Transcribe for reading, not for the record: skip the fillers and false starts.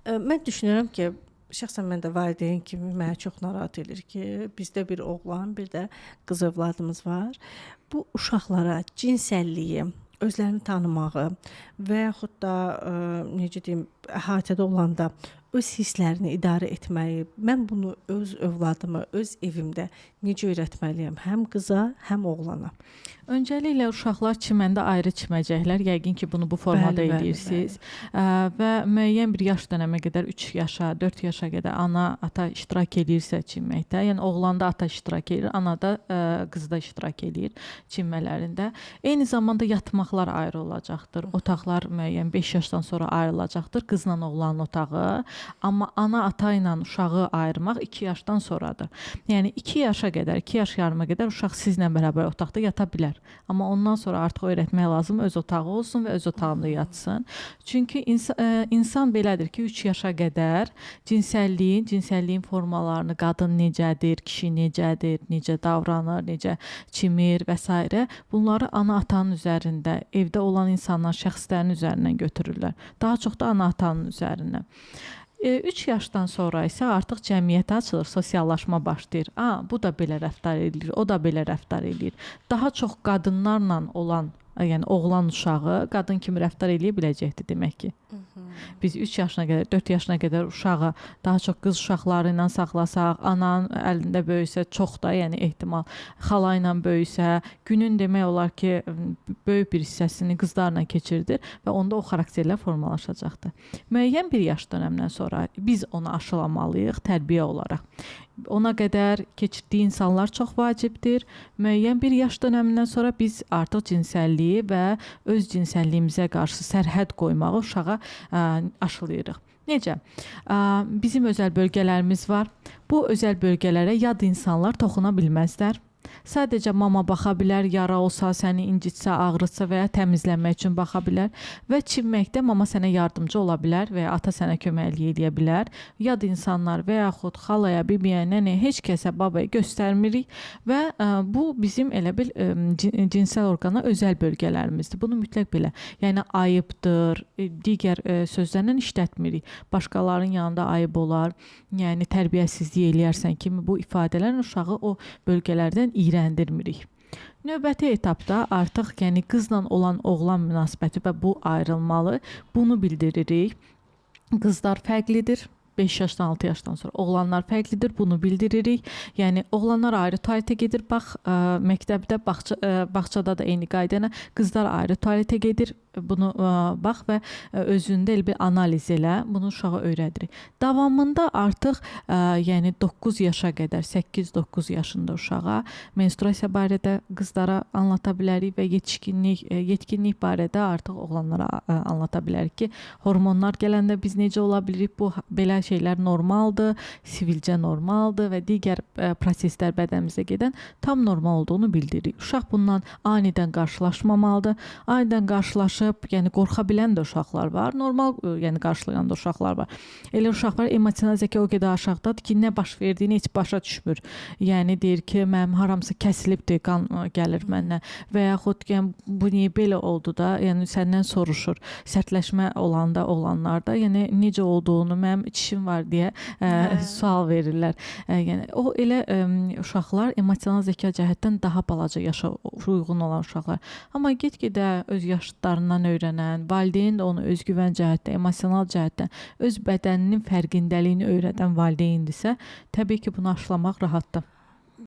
Mən düşünürəm ki, şəxsən mən də valideyn kimi məni çox narahat edir ki, bizdə bir oğlan, bir də qız övladımız var. Bu uşaqlara cinsəlliyi, özlərini tanımağı və yaxud da necə deyim, əhatədə olanda öz hisslərini idarə etməyi, mən bunu öz övladıma, öz evimdə necə öyrətməliyəm? Həm qıza, həm oğlana. Öncəliklə uşaqlar çiməndə ayrı çiməcəklər. Yəqin ki, bunu bu formada Bəli, bəli, edirsiniz. Və müəyyən bir yaş dönəmə qədər 3 yaşa, 4 yaşa qədər ana, ata iştirak edirsə çimməkdə, yəni oğlanda ata iştirak edir, anada qızda iştirak edir çimmələrində. Eyni zamanda yatmaqlar ayrı olacaqdır. Otaqlar müəyyən 5 yaşdan sonra ayrılacaqdır. Qızla oğlanın otağı. Amma ana, ata ilə uşağı ayırmaq 2 yaşdan sonradır. Yəni 2 yaşa qədər, 2 yaş yarıma qədər uşaq sizlə bərabər otaqda yata bilər. Amma ondan sonra artıq öyrətmək lazım, öz otağı olsun və öz otağında yatsın. Çünki insan belədir ki, 3 yaşa qədər cinsəlliyin formalarını, qadın necədir, kişi necədir, necə davranır, necə çimir və s. bunları ana-atanın üzərində, evdə olan insanlar şəxslərin üzərindən götürürlər. Daha çox da ana-atanın üzərindən. 3 yaşdan sonra isə artıq cəmiyyətə açılır, sosiallaşma başlayır. Bu da belə rəftar edir, o da belə rəftar edir. Daha çox qadınlarla olan, yəni oğlan uşağı qadın kimi rəftar eləyə biləcəkdir demək ki. Biz 3 yaşına qədər, 4 yaşına qədər uşağı daha çox qız uşaqları ilə saxlasaq, ananın əlində böyüsə, çox da, yəni ehtimal xala ilə böyüsə, günün demək olar ki, böyük bir hissəsini qızlarla keçirdir və onda o xarakterlər formalaşacaqdır. Müəyyən bir yaş dönəmdən sonra biz onu aşılamalıyıq tərbiyə olaraq. Ona qədər keçirdiyi insanlar çox vacibdir. Müəyyən bir yaş dönəmindən sonra biz artıq cinsəlliyi və öz cinsəlliyimizə qarşı sərhəd qoymağı uşağa aşılayırıq. Necə? Bizim özəl bölgələrimiz var. Bu özəl bölgələrə yad insanlar toxuna bilməzlər. Sadəcə mama baxa bilər, yara olsa, səni incitsə, ağrıtsa və ya təmizlənmək üçün baxa bilər və çimməkdə mama sənə yardımcı ola bilər və ya ata sənə kömək edə bilər. Yad insanlar və yaxud xalaya, bibiyə, nənəyə, heç kəsə, babaya göstərmirik və bu bizim elə bil cinsel orqana özəl bölgələrimizdir. Bunu mütləq belə, yəni ayıbdır, digər sözlərlə işlətmirik. Başqalarının yanında ayıb olar, yəni tərbiyəsizlik eləyərsən kimi bu ifadələrin uşağı o bölgələrdən iyrəndirmirik. Növbəti etapda artıq yəni qızla olan oğlan münasibəti və bu ayrılmalı. Bunu bildiririk. Qızlar fərqlidir. 5 yaşdan 6 yaşdan sonra oğlanlar fərqlidir, bunu bildiririk. Yəni oğlanlar ayrı tualetə gedir, bax məktəbdə, bağçada da eyni qaydayla qızlar ayrı tualetə gedir. Bunu bax və özündə elə bir analiz elə, bunu uşağa öyrədirik. Davamında artıq yəni 9 yaşa qədər, 8-9 yaşında uşağa menstruasiya barədə qızlara anlata bilərik və yetkinlik barədə artıq oğlanlara anlata bilərik ki, hormonlar gələndə biz necə ola bilirik, bu belə şeylər normaldır, sivilcə normaldır və digər proseslər bədənimizdə gedən tam normal olduğunu bildiririk. Uşaq bundan anidən qarşılaşmamalıdır. Anidən qarşılaşıb, yəni qorxa bilən də uşaqlar var, normal yəni qarşılayan da uşaqlar var. Elə uşaq var, emosional zəka o qədər aşağıdadır ki, nə baş verdiyini heç başa düşmür. Yəni deyir ki, mənim haramsa kəsilibdir, qan gəlir məndən və yaxud yəni, bu niyə belə oldu da, yəni səndən soruşur. Sərtləşmə olanda oğlanlarda, yəni necə olduğunu, mənim çişim var deyə sual verirlər. Yəni o elə uşaqlar emosional zəka cəhətdən daha balaca yaşa uyğun olan uşaqlar. Amma get-gedə öz yaşlarından öyrənən, valideyn də onu özgüvən cəhətdə, emosional cəhətdən öz bədəninin fərqindəliyini öyrədən valideyndirsə, təbii ki, bunu aşılamaq rahatdır.